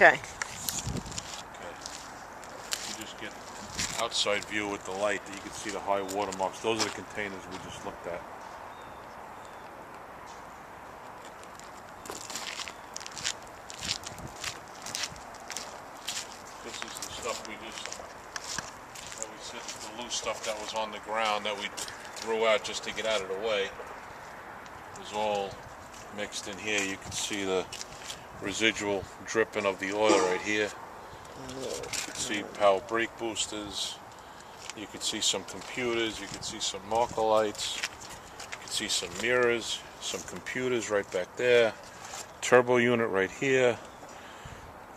Okay. You just get an outside view with the light that you can see the high water marks. Those are the containers we just looked at. This is the stuff that we said, the loose stuff that was on the ground that we threw out just to get out of the way. It was all mixed in here. You can see the residual dripping of the oil right here. You can see power brake boosters. You can see some computers. You can see some marker lights. You can see some mirrors, some computers right back there. Turbo unit right here.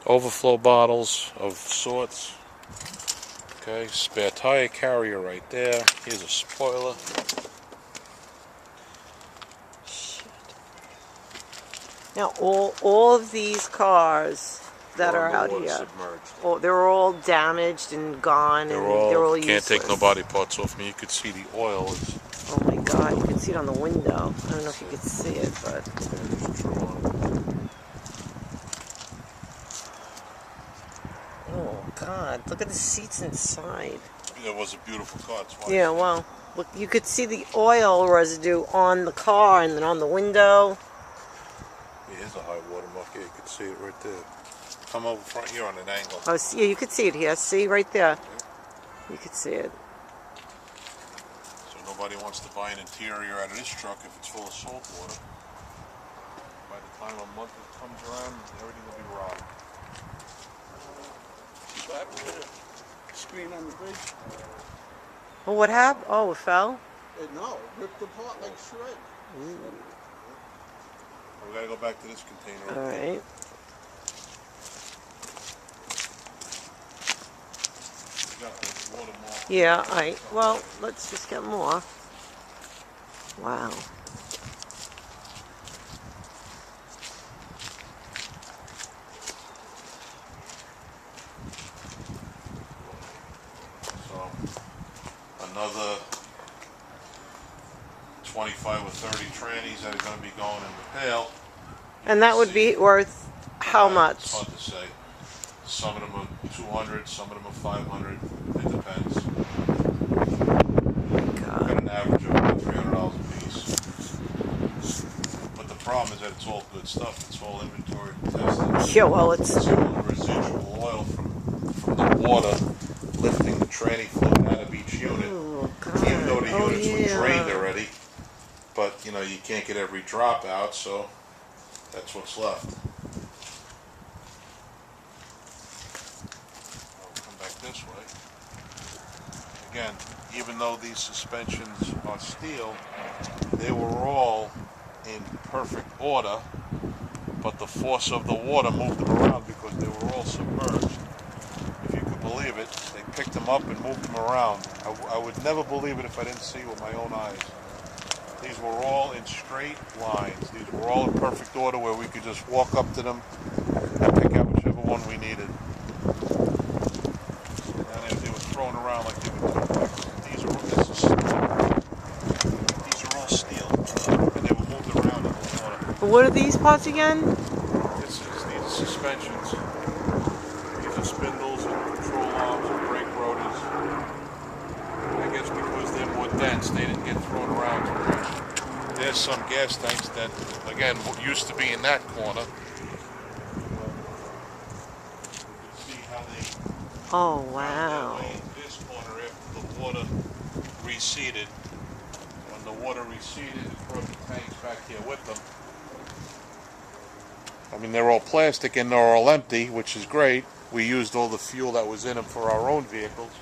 Overflow bottles of sorts. Okay, spare tire carrier right there. Here's a spoiler. Now, all of these cars that are out here, they're all damaged and gone, they're all can't useless. take no body parts off me. You could see the oil is. Oh my God! You can see it on the window. I don't know if you could see it, but. Oh God! Look at the seats inside. It was a beautiful car. That's why. Yeah, well, look, you could see the oil residue on the car and then on the window. Here's a high water mark. Yeah, you can see it right there. Come over front here on an angle. Oh, yeah, you could see it here. See, right there. You could see it. So nobody wants to buy an interior out of this truck if it's full of salt water. By the time a month comes around, everything will be rotten. What happened to the screen on the bridge? Well, what happened? Oh, it fell? No, it ripped apart like shred. We gotta go back to this container. All right. Yeah, all right. Well, let's just get more. Wow. So, another 25 or 30 trannies that are going to be going in the pail. And that would be worth how much? It's hard to say. Some of them are 200, some of them are 500. It depends. God. Got an average of about $300 a piece. But the problem is that it's all good stuff. It's all inventory tested. Yeah, well, it's all the residual oil from the water lifting the tranny fluid out of each unit. Oh, God. Even though the units were drained already. But, you know, you can't get every drop out, so that's what's left. I'll come back this way. Again, even though these suspensions are steel, they were all in perfect order, but the force of the water moved them around because they were all submerged. If you could believe it, they picked them up and moved them around. I would never believe it if I didn't see it with my own eyes. These were all in straight lines. These were all in perfect order where we could just walk up to them and pick out whichever one we needed. And they were thrown around like they were toothpicks. These are all steel, and they were moved around in the water. What are these parts again? These are suspensions. These are spindles and control arms and brake rotors. I guess because they're more dense, they didn't get thrown around too much. There's some gas tanks that, again, used to be in that corner. See how they Oh, wow. found their way in this corner after the water receded. When the water receded, it brought the tanks back here with them. I mean, they're all plastic and they're all empty, which is great. We used all the fuel that was in them for our own vehicles.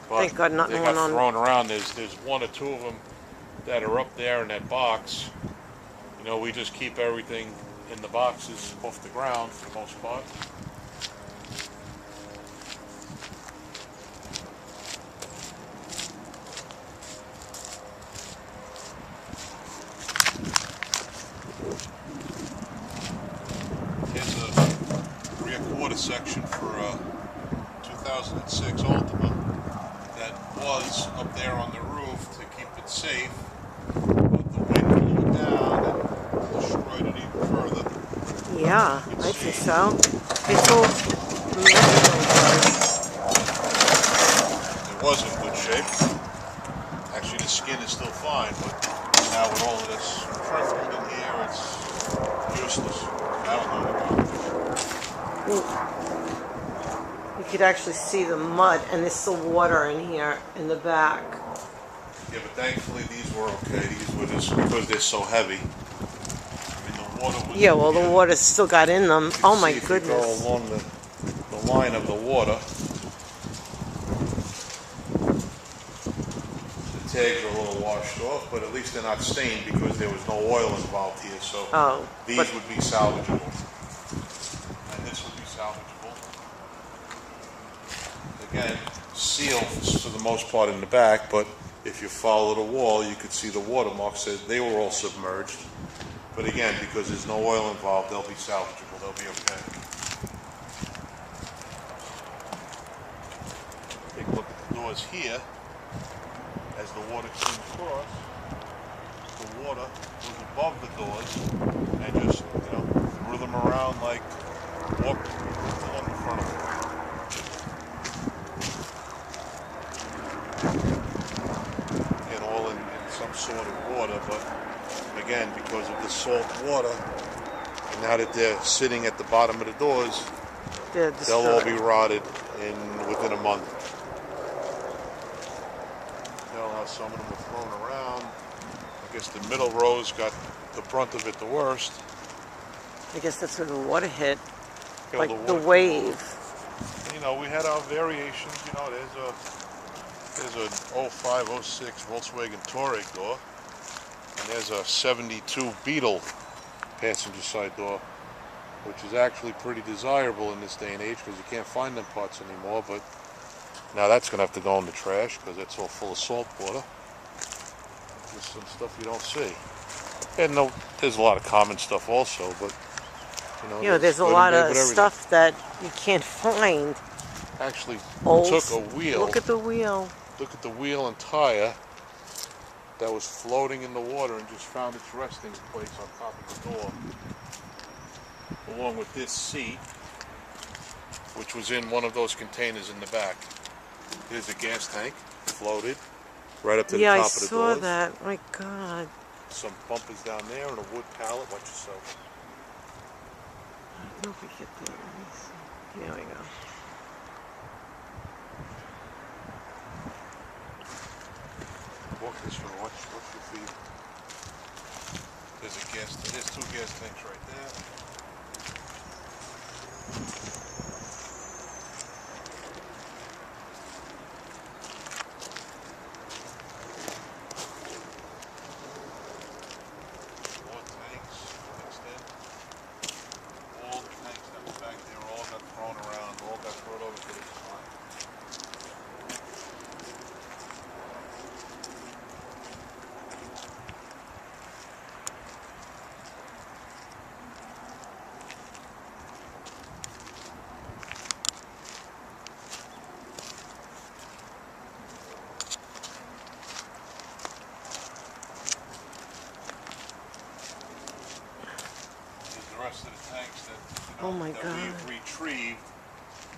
But Thank God nothing they went got on. thrown around. There's one or two of them that are up there in that box. You know, we just keep everything in the boxes off the ground for the most part. Here's a rear quarter section for a 2006 Altima that was up there on the roof to keep it safe, but the wind blew it down and destroyed it even further. Yeah, You can I see think so. It's all Mexican cars. it was in good shape. Actually, the skin is still fine, but now with all of this trifled in here, it's useless. I don't know about it. You could actually see the mud, and there's still water in here in the back. Yeah, but thankfully these were okay. These were just because they're so heavy. I mean, the water was Yeah, well, in the here. water still got in them. You can Oh see my if you go goodness. along the line of the water, the tags are a little washed off, but at least they're not stained because there was no oil involved here. So Oh, these but would be salvageable, and this would be salvageable. Again, sealed for the most part in the back, but if you follow the wall, you could see the watermarks. They were all submerged. But again, because there's no oil involved, they'll be salvageable. They'll be okay. Take a look at the doors here. As the water came across, the water was above the doors and just, threw them around like walked along the front of them. Again, all in some sort of water, but again, because of the salt water, and now that they're sitting at the bottom of the doors, they'll all be rotted within a month. Tell how some of them were thrown around. I guess the middle rows got the brunt of it the worst. I guess that's where the water hit, Yeah, like the wave. We had our variations. There's a 05, 06 Volkswagen Touareg door, and there's a 72 Beetle passenger side door, which is actually pretty desirable in this day and age because you can't find them parts anymore. But now that's going to have to go in the trash because it's all full of salt water. Just some stuff you don't see. And there's a lot of common stuff also, but there's a lot of stuff that you can't find. Actually, Old, took a wheel. Look at the wheel. Look at the wheel and tire that was floating in the water and just found its resting place on top of the door. Along with this seat, which was in one of those containers in the back. Here's a gas tank, floated, right up to the top of the doors. Yeah, I saw that. My God. Some bumpers down there and a wood pallet. Watch yourself. I don't know if we get that. Let me see. Here we go. Walk this way. Watch your feet. There's two gas tanks right there. Of the tanks that, we've retrieved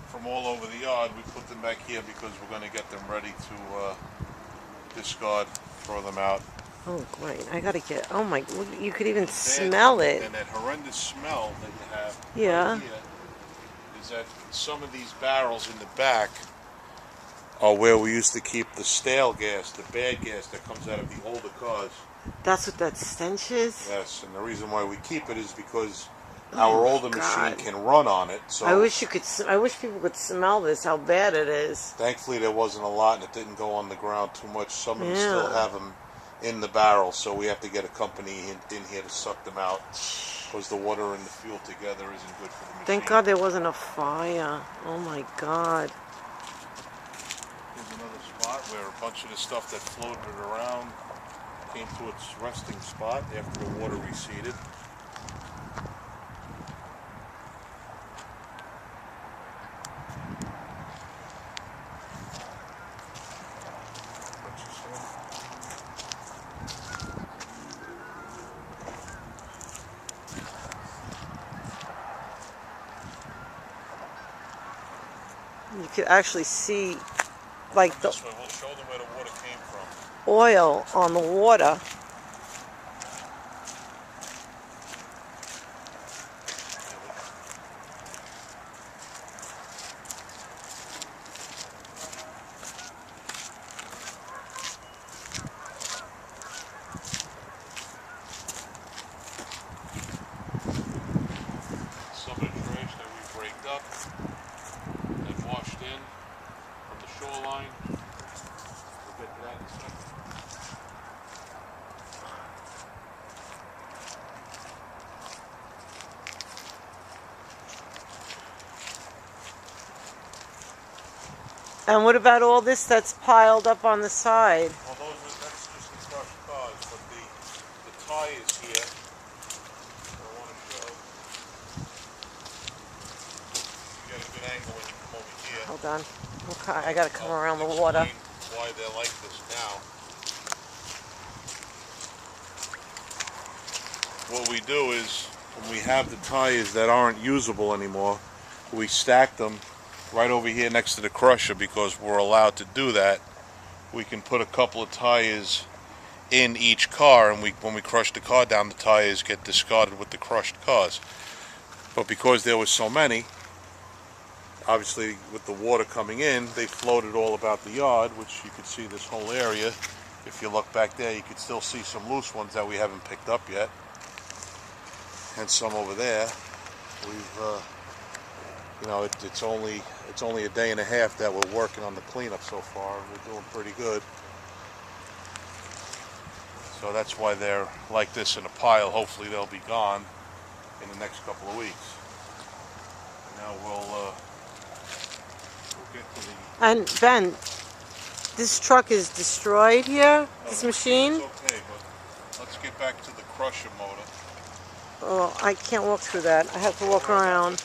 from all over the yard. We put them back here because we're going to get them ready to discard, throw them out. Oh, great. I got to get, oh my, you could even smell it. And that horrendous smell that you have right here is that some of these barrels in the back are where we used to keep the stale gas, the bad gas that comes out of the older cars. That's what that stench is? Yes, and the reason why we keep it is because our older machine can run on it. So I wish people could smell this, how bad it is. Thankfully there wasn't a lot and it didn't go on the ground too much. Some of them still have them in the barrel, so we have to get a company in here to suck them out because the water and the fuel together isn't good for the machine. Thank God there wasn't a fire. Oh my God. Here's another spot where a bunch of the stuff that floated around came to its resting spot after the water receded. You could actually see like the This way, we'll show them where the water came from. oil on the water. Some of the trash that we braked up and washed in from the shoreline. We'll get to that in a second. And what about all this that's piled up on the side? Well, that's just the crushed cars, but the tires here, I want to show. You got a good angle when you come over here. Hold on. Okay, I gotta come around the Explain water. why they're like this now. What we do is, when we have the tires that aren't usable anymore, we stack them right over here next to the crusher because we're allowed to do that. We can put a couple of tires in each car, and when we crush the car down, the tires get discarded with the crushed cars. But because there was so many, obviously with the water coming in, they floated all about the yard, which you can see this whole area. If you look back there, you can still see some loose ones that we haven't picked up yet, and some over there. We've you know, it's only a day and a half that we're working on the cleanup so far, and we're doing pretty good. So that's why they're like this in a pile. Hopefully they'll be gone in the next couple of weeks. Now we'll get to the... And Ben, this truck is destroyed here? This machine? It's okay, but let's get back to the crusher motor. Oh, I can't walk through that. I have to walk around.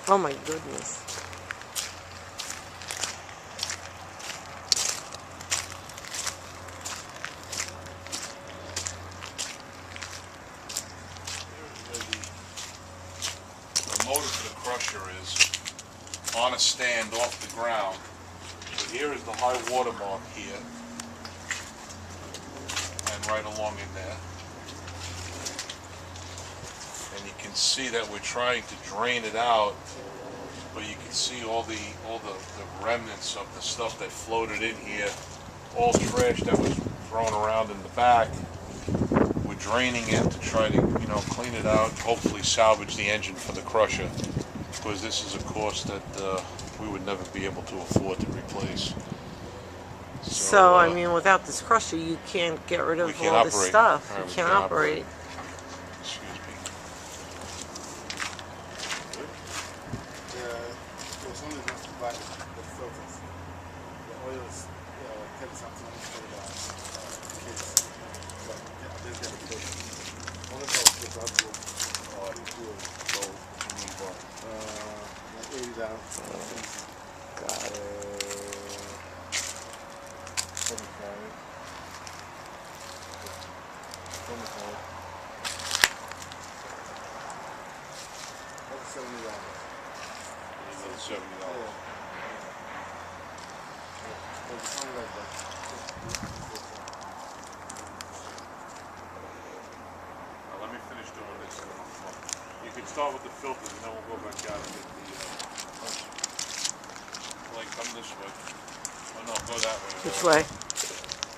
Oh my goodness. The motor for the crusher is on a stand off the ground. So here is the high water mark here, and right along in there. And you can see that we're trying to drain it out, but you can see all the remnants of the stuff that floated in here, all trash that was thrown around in the back. We're draining it to try to, you know, clean it out, hopefully salvage the engine for the crusher, because this is a cost that we would never be able to afford to replace. So I mean, without this crusher, you can't get rid of all this stuff. Right, you can't operate. Excuse me. It's only enough to buy the filters. The oil is heavy sometimes for the kids. But yeah, they get a filter. Only for the kids, I'll do both. Like $80. God. 25. That's $70. $70. Something like that. Let me finish doing this. You can start with the filters, and then we'll go back out and get the. Like, come this way. Oh no, go that way. Which way?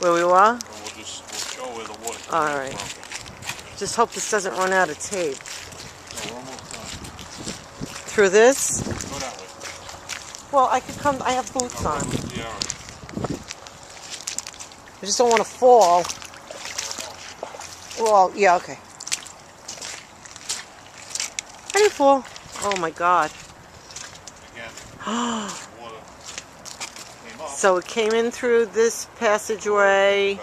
Where we were? And we'll show where the water comes All right. from. Just hope this doesn't run out of tape. No, we're almost done. Through this? Go that way. Well, I could come. I have boots on. Yeah, all right. I just don't want to fall. Well, yeah, okay. I didn't fall. Oh my God. Again, water came up. So it came in through this passageway.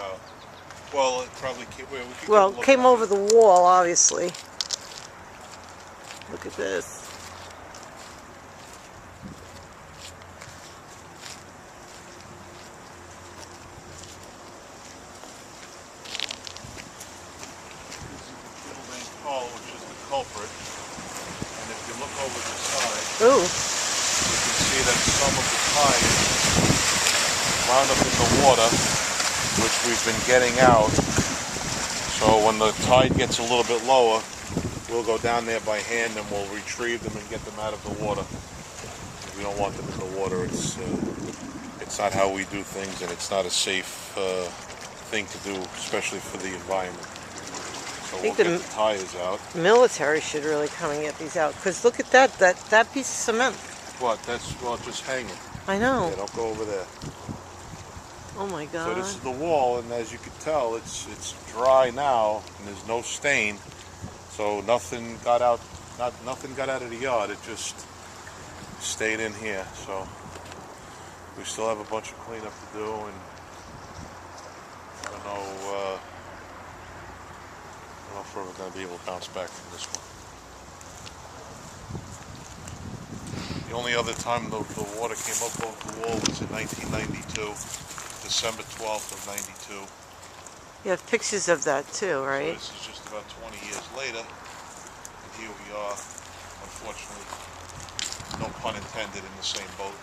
Well, it probably came. Well, it came over the wall, obviously. Look at this. Which is the culprit. And if you look over the side, Ooh. you can see that some of the tires wound up in the water, which we've been getting out. So when the tide gets a little bit lower, we'll go down there by hand and we'll retrieve them and get them out of the water. We don't want them in the water. It's not how we do things, and it's not a safe thing to do, especially for the environment. So we'll get the tires out. Military should really come and get these out, because look at that piece of cement. What? Well, just hanging. I know. Yeah, don't go over there. Oh my God. So this is the wall, and as you can tell, it's dry now, and there's no stain. So nothing got out. Nothing got out of the yard. It just stayed in here. So we still have a bunch of cleanup to do, and I don't know if we're going to be able to bounce back from this one. The only other time the water came up over the wall was in 1992, December 12th of 92. You have pictures of that too, right? So this is just about 20 years later, and here we are, unfortunately, no pun intended, in the same boat.